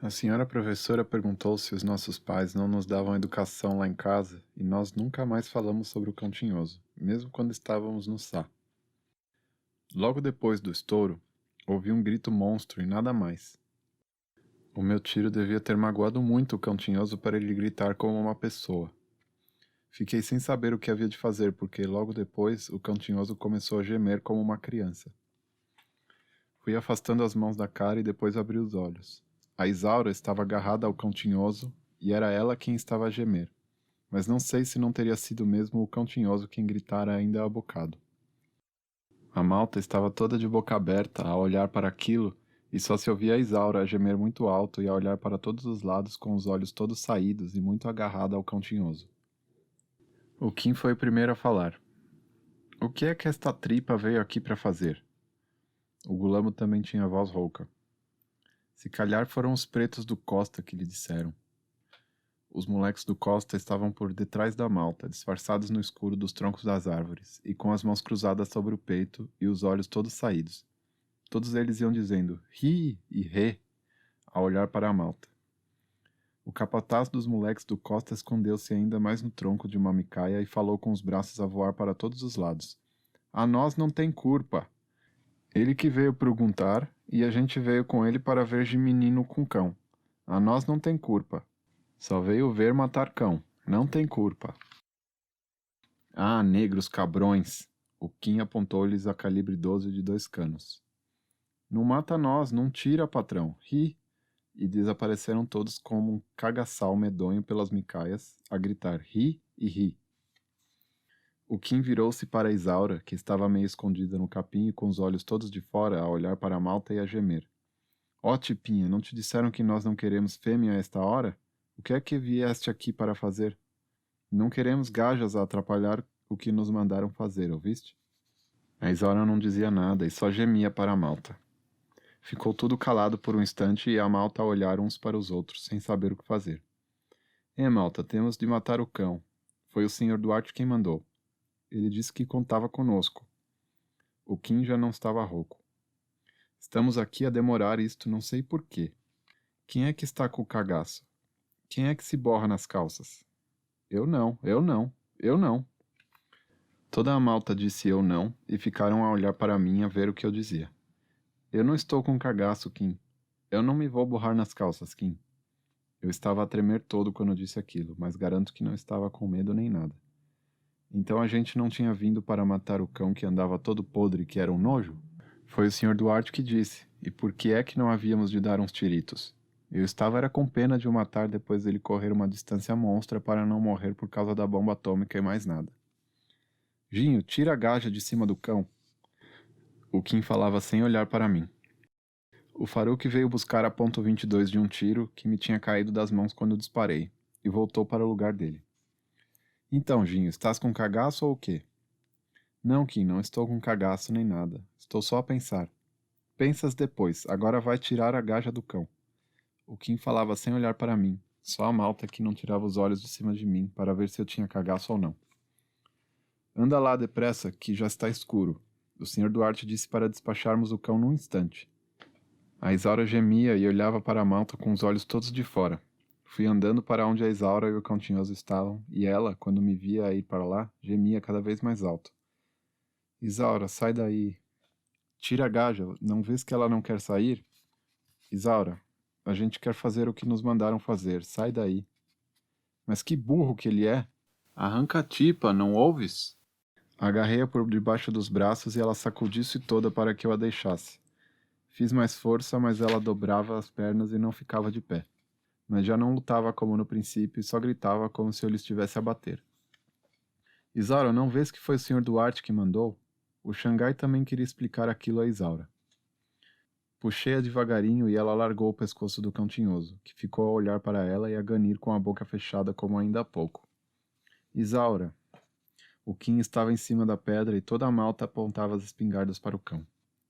A senhora professora perguntou se os nossos pais não nos davam educação lá em casa e nós nunca mais falamos sobre o Cão Tinhoso, mesmo quando estávamos no sá. Logo depois do estouro, ouvi um grito monstro e nada mais. O meu tiro devia ter magoado muito o Cão Tinhoso para ele gritar como uma pessoa. Fiquei sem saber o que havia de fazer porque logo depois o Cão Tinhoso começou a gemer como uma criança. Fui afastando as mãos da cara e depois abri os olhos. A Isaura estava agarrada ao Cão Tinhoso e era ela quem estava a gemer. Mas não sei se não teria sido mesmo o Cão Tinhoso quem gritara ainda há bocado. A malta estava toda de boca aberta a olhar para aquilo e só se ouvia a Isaura a gemer muito alto e a olhar para todos os lados com os olhos todos saídos e muito agarrada ao Cão Tinhoso. O Kim foi o primeiro a falar. O que é que esta tripa veio aqui para fazer? O Gulamo também tinha voz rouca. Se calhar foram os pretos do Costa que lhe disseram. Os moleques do Costa estavam por detrás da malta, disfarçados no escuro dos troncos das árvores, e com as mãos cruzadas sobre o peito e os olhos todos saídos. Todos eles iam dizendo ri e rê, ao olhar para a malta. O capataz dos moleques do Costa escondeu-se ainda mais no tronco de uma micaia e falou com os braços a voar para todos os lados. A nós não tem culpa. Ele que veio perguntar, e a gente veio com ele para ver de menino com cão. A nós não tem culpa. Só veio ver matar cão. Não tem culpa. Ah, negros cabrões! O Kim apontou-lhes a calibre 12 de 2 canos. Não mata nós, não tira, patrão. Ri! E desapareceram todos como um cagaçal medonho pelas micaias, a gritar ri e ri. O Kim virou-se para a Isaura, que estava meio escondida no capim e com os olhos todos de fora a olhar para a malta e a gemer. Ó, tipinha, não te disseram que nós não queremos fêmea a esta hora? O que é que vieste aqui para fazer? Não queremos gajas a atrapalhar o que nos mandaram fazer, ouviste? A Isaura não dizia nada e só gemia para a malta. Ficou tudo calado por um instante e a malta a olhar uns para os outros, sem saber o que fazer. Malta, temos de matar o cão. Foi o Sr. Duarte quem mandou. Ele disse que contava conosco. O Kim já não estava rouco. Estamos aqui a demorar isto não sei por quê. Quem é que está com o cagaço? Quem é que se borra nas calças? Eu não, eu não, eu não. Toda a malta disse eu não e ficaram a olhar para mim a ver o que eu dizia. Eu não estou com cagaço, Kim. Eu não me vou borrar nas calças, Kim. Eu estava a tremer todo quando disse aquilo, mas garanto que não estava com medo nem nada. Então a gente não tinha vindo para matar o cão que andava todo podre, que era um nojo? Foi o Sr. Duarte que disse, e por que é que não havíamos de dar uns tiritos? Eu estava era com pena de o matar depois dele correr uma distância monstra para não morrer por causa da bomba atômica e mais nada. Ginho, tira a gaja de cima do cão. O Kim falava sem olhar para mim. O Faruque veio buscar a ponto 22 de um tiro que me tinha caído das mãos quando disparei, e voltou para o lugar dele. Então, Ginho, estás com cagaço ou o quê? Não, Kim, não estou com cagaço nem nada. Estou só a pensar. Pensas depois, agora vai tirar a gaja do cão. O Kim falava sem olhar para mim, só a malta que não tirava os olhos de cima de mim para ver se eu tinha cagaço ou não. Anda lá depressa, que já está escuro. O Sr. Duarte disse para despacharmos o cão num instante. A Isaura gemia e olhava para a malta com os olhos todos de fora. Fui andando para onde a Isaura e o Cão Tinhoso estavam, e ela, quando me via ir para lá, gemia cada vez mais alto. Isaura, sai daí. Tira a gaja, não vês que ela não quer sair? Isaura, a gente quer fazer o que nos mandaram fazer, sai daí. Mas que burro que ele é! Arranca a tipa, não ouves? Agarrei-a por debaixo dos braços e ela sacudiu-se toda para que eu a deixasse. Fiz mais força, mas ela dobrava as pernas e não ficava de pé. Mas já não lutava como no princípio e só gritava como se eu lhe estivesse a bater. Isaura, não vês que foi o Sr. Duarte que mandou? O Xangai também queria explicar aquilo a Isaura. Puxei-a devagarinho e ela largou o pescoço do Cão Tinhoso, que ficou a olhar para ela e a ganir com a boca fechada como ainda há pouco. Isaura. O Kim estava em cima da pedra e toda a malta apontava as espingardas para o cão.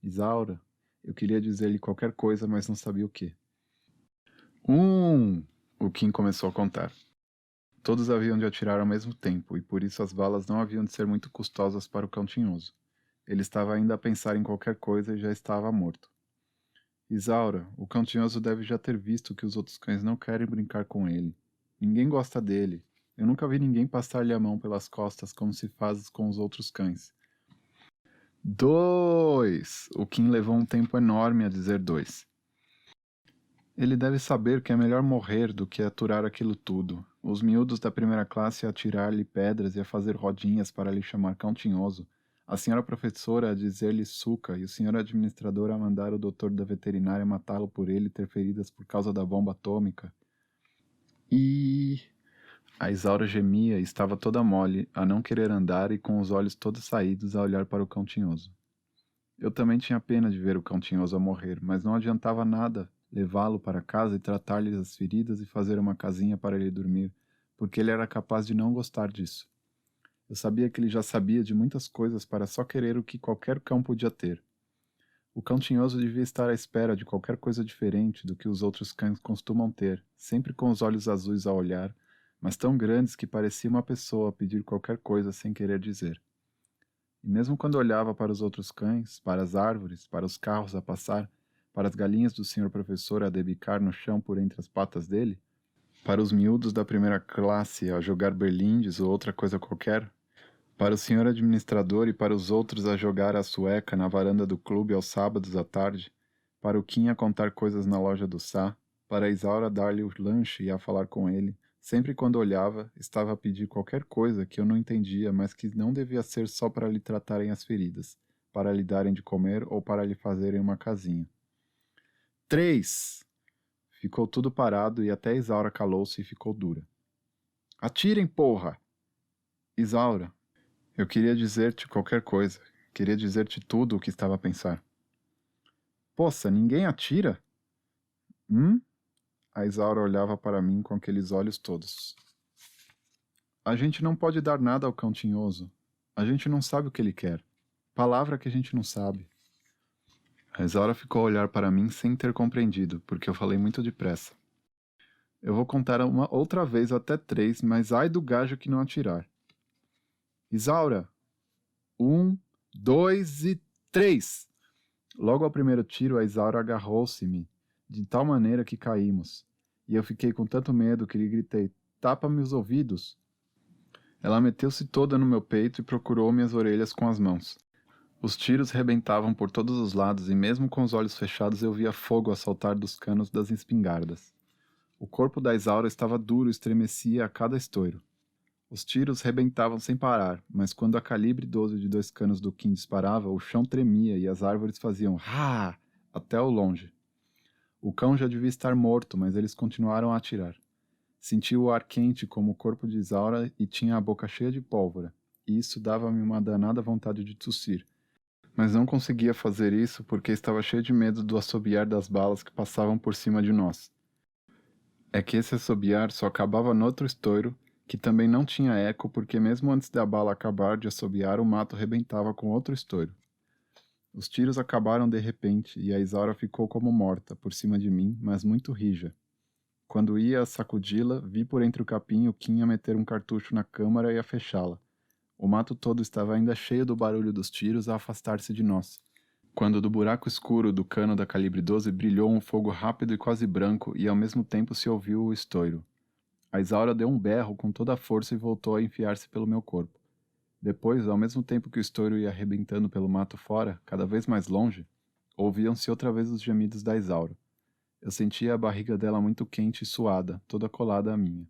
Isaura. Eu queria dizer-lhe qualquer coisa, mas não sabia o quê. O Kim começou a contar. Todos haviam de atirar ao mesmo tempo, e por isso as balas não haviam de ser muito custosas para o Cão Tinhoso. Ele estava ainda a pensar em qualquer coisa e já estava morto. Isaura, o cão tinhoso deve já ter visto que os outros cães não querem brincar com ele. Ninguém gosta dele. Eu nunca vi ninguém passar-lhe a mão pelas costas como se faz com os outros cães. 2! O Kim levou um tempo enorme a dizer 2. Ele deve saber que é melhor morrer do que aturar aquilo tudo. Os miúdos da primeira classe a atirar-lhe pedras e a fazer rodinhas para lhe chamar cão tinhoso. A senhora professora a dizer-lhe suca e o senhor administrador a mandar o doutor da veterinária matá-lo por ele ter feridas por causa da bomba atômica. E... A Isaura gemia e estava toda mole, a não querer andar e com os olhos todos saídos a olhar para o cão tinhoso. Eu também tinha pena de ver o cão tinhoso a morrer, mas não adiantava nada levá-lo para casa e tratar-lhe as feridas e fazer uma casinha para ele dormir, porque ele era capaz de não gostar disso. Eu sabia que ele já sabia de muitas coisas para só querer o que qualquer cão podia ter. O cão tinhoso devia estar à espera de qualquer coisa diferente do que os outros cães costumam ter, sempre com os olhos azuis a olhar, mas tão grandes que parecia uma pessoa a pedir qualquer coisa sem querer dizer. E mesmo quando olhava para os outros cães, para as árvores, para os carros a passar, para as galinhas do senhor professor a debicar no chão por entre as patas dele, para os miúdos da primeira classe a jogar berlindes ou outra coisa qualquer, para o senhor administrador e para os outros a jogar a sueca na varanda do clube aos sábados à tarde, para o Kim a contar coisas na loja do Sá, para a Isaura dar-lhe o lanche e a falar com ele, sempre quando olhava, estava a pedir qualquer coisa que eu não entendia, mas que não devia ser só para lhe tratarem as feridas, para lhe darem de comer ou para lhe fazerem uma casinha. 3! Ficou tudo parado e até Isaura calou-se e ficou dura. Atirem, porra! Isaura, eu queria dizer-te qualquer coisa. Queria dizer-te tudo o que estava a pensar. Poça, ninguém atira? A Isaura olhava para mim com aqueles olhos todos. A gente não pode dar nada ao cão tinhoso. A gente não sabe o que ele quer. Palavra que a gente não sabe. A Isaura ficou a olhar para mim sem ter compreendido, porque eu falei muito depressa. Eu vou contar uma outra vez até 3, mas ai do gajo que não atirar. Isaura! 1, 2 e 3! Logo ao primeiro tiro, a Isaura agarrou-se-me, de tal maneira que caímos. E eu fiquei com tanto medo que lhe gritei, tapa-me os ouvidos! Ela meteu-se toda no meu peito e procurou minhas orelhas com as mãos. Os tiros rebentavam por todos os lados e mesmo com os olhos fechados eu via fogo a saltar dos canos das espingardas. O corpo da Isaura estava duro e estremecia a cada estouro. Os tiros rebentavam sem parar, mas quando a calibre 12 de 2 canos do Kim disparava, o chão tremia e as árvores faziam "rá" até ao longe. O cão já devia estar morto, mas eles continuaram a atirar. Senti o ar quente como o corpo de Isaura e tinha a boca cheia de pólvora, e isso dava-me uma danada vontade de tossir. Mas não conseguia fazer isso porque estava cheio de medo do assobiar das balas que passavam por cima de nós. É que esse assobiar só acabava no outro estouro, que também não tinha eco porque mesmo antes da bala acabar de assobiar, o mato rebentava com outro estouro. Os tiros acabaram de repente e a Isaura ficou como morta, por cima de mim, mas muito rija. Quando ia sacudi-la, vi por entre o capim o Kim a meter um cartucho na câmara e a fechá-la. O mato todo estava ainda cheio do barulho dos tiros a afastar-se de nós. Quando do buraco escuro do cano da calibre 12 brilhou um fogo rápido e quase branco e ao mesmo tempo se ouviu o estouro. A Isaura deu um berro com toda a força e voltou a enfiar-se pelo meu corpo. Depois, ao mesmo tempo que o estouro ia arrebentando pelo mato fora, cada vez mais longe, ouviam-se outra vez os gemidos da Isaura. Eu sentia a barriga dela muito quente e suada, toda colada à minha.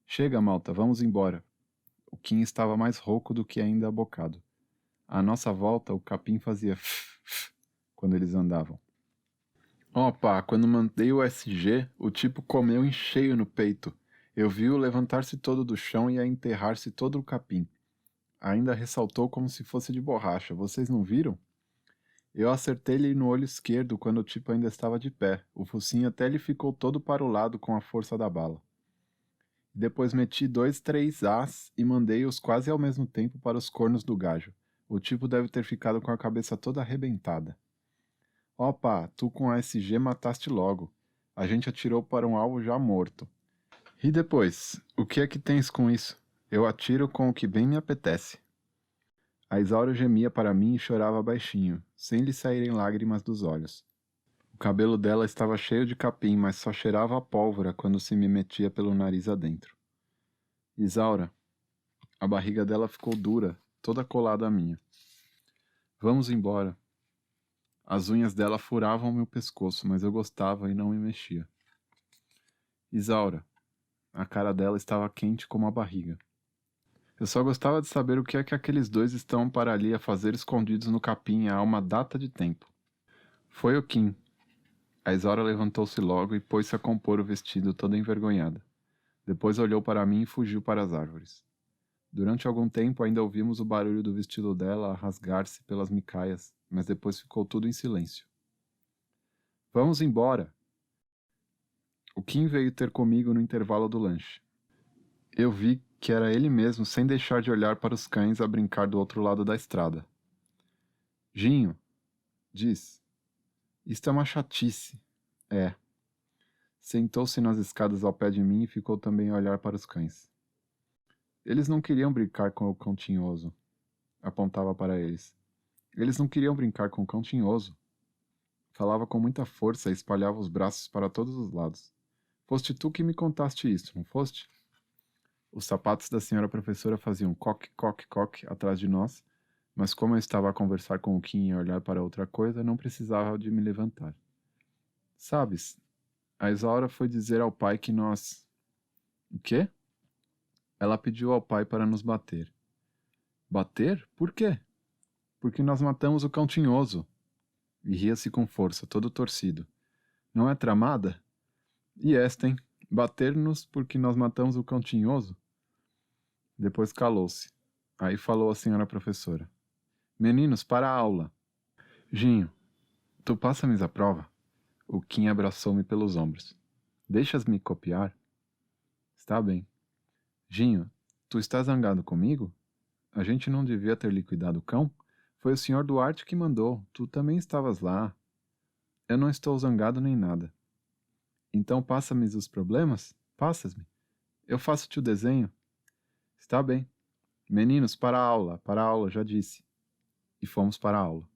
Chega, malta, vamos embora. O Kim estava mais rouco do que ainda abocado. À nossa volta, o capim fazia f quando eles andavam. Opa, quando mandei o SG, o tipo comeu em cheio no peito. Eu vi-o levantar-se todo do chão e a enterrar-se todo o capim. Ainda ressaltou como se fosse de borracha. Vocês não viram? Eu acertei-lhe no olho esquerdo quando o tipo ainda estava de pé. O focinho até lhe ficou todo para o lado com a força da bala. Depois meti 2, 3 As e mandei-os quase ao mesmo tempo para os cornos do gajo. O tipo deve ter ficado com a cabeça toda arrebentada. Opa, tu com a SG mataste logo. A gente atirou para um alvo já morto. E depois, o que é que tens com isso? Eu atiro com o que bem me apetece. A Isaura gemia para mim e chorava baixinho, sem lhe saírem lágrimas dos olhos. O cabelo dela estava cheio de capim, mas só cheirava a pólvora quando se me metia pelo nariz adentro. Isaura, a barriga dela ficou dura, toda colada à minha. Vamos embora. As unhas dela furavam meu pescoço, mas eu gostava e não me mexia. Isaura, a cara dela estava quente como a barriga. Eu só gostava de saber o que é que aqueles dois estão para ali a fazer escondidos no capim há uma data de tempo. Foi o Kim. A Isaura levantou-se logo e pôs-se a compor o vestido toda envergonhada. Depois olhou para mim e fugiu para as árvores. Durante algum tempo ainda ouvimos o barulho do vestido dela a rasgar-se pelas micaias, mas depois ficou tudo em silêncio. Vamos embora! O Kim veio ter comigo no intervalo do lanche. Eu vi que era ele mesmo sem deixar de olhar para os cães a brincar do outro lado da estrada. Ginho, diz, isto é uma chatice. É. Sentou-se nas escadas ao pé de mim e ficou também a olhar para os cães. Eles não queriam brincar com o cão tinhoso. Apontava para eles. Eles não queriam brincar com o cão tinhoso. Falava com muita força e espalhava os braços para todos os lados. Foste tu que me contaste isto, não foste? Os sapatos da senhora professora faziam coque, coque, coque atrás de nós, mas como eu estava a conversar com o Kim e a olhar para outra coisa, não precisava de me levantar. Sabes, a Isaura foi dizer ao pai que nós... O quê? Ela pediu ao pai para nos bater. Bater? Por quê? Porque nós matamos o cão tinhoso. E ria-se com força, todo torcido. Não é tramada? E esta, hein? Bater-nos porque nós matamos o cão tinhoso? Depois calou-se. Aí falou a senhora professora. Meninos, para a aula. Ginho, tu passa-me a prova? O Kim abraçou-me pelos ombros. Deixas-me copiar? Está bem. Ginho, tu estás zangado comigo? A gente não devia ter liquidado o cão? Foi o senhor Duarte que mandou. Tu também estavas lá. Eu não estou zangado nem nada. Então passa-me os problemas? Passas-me. Eu faço-te o desenho. Está bem. Meninos, para a aula, já disse. E fomos para a aula.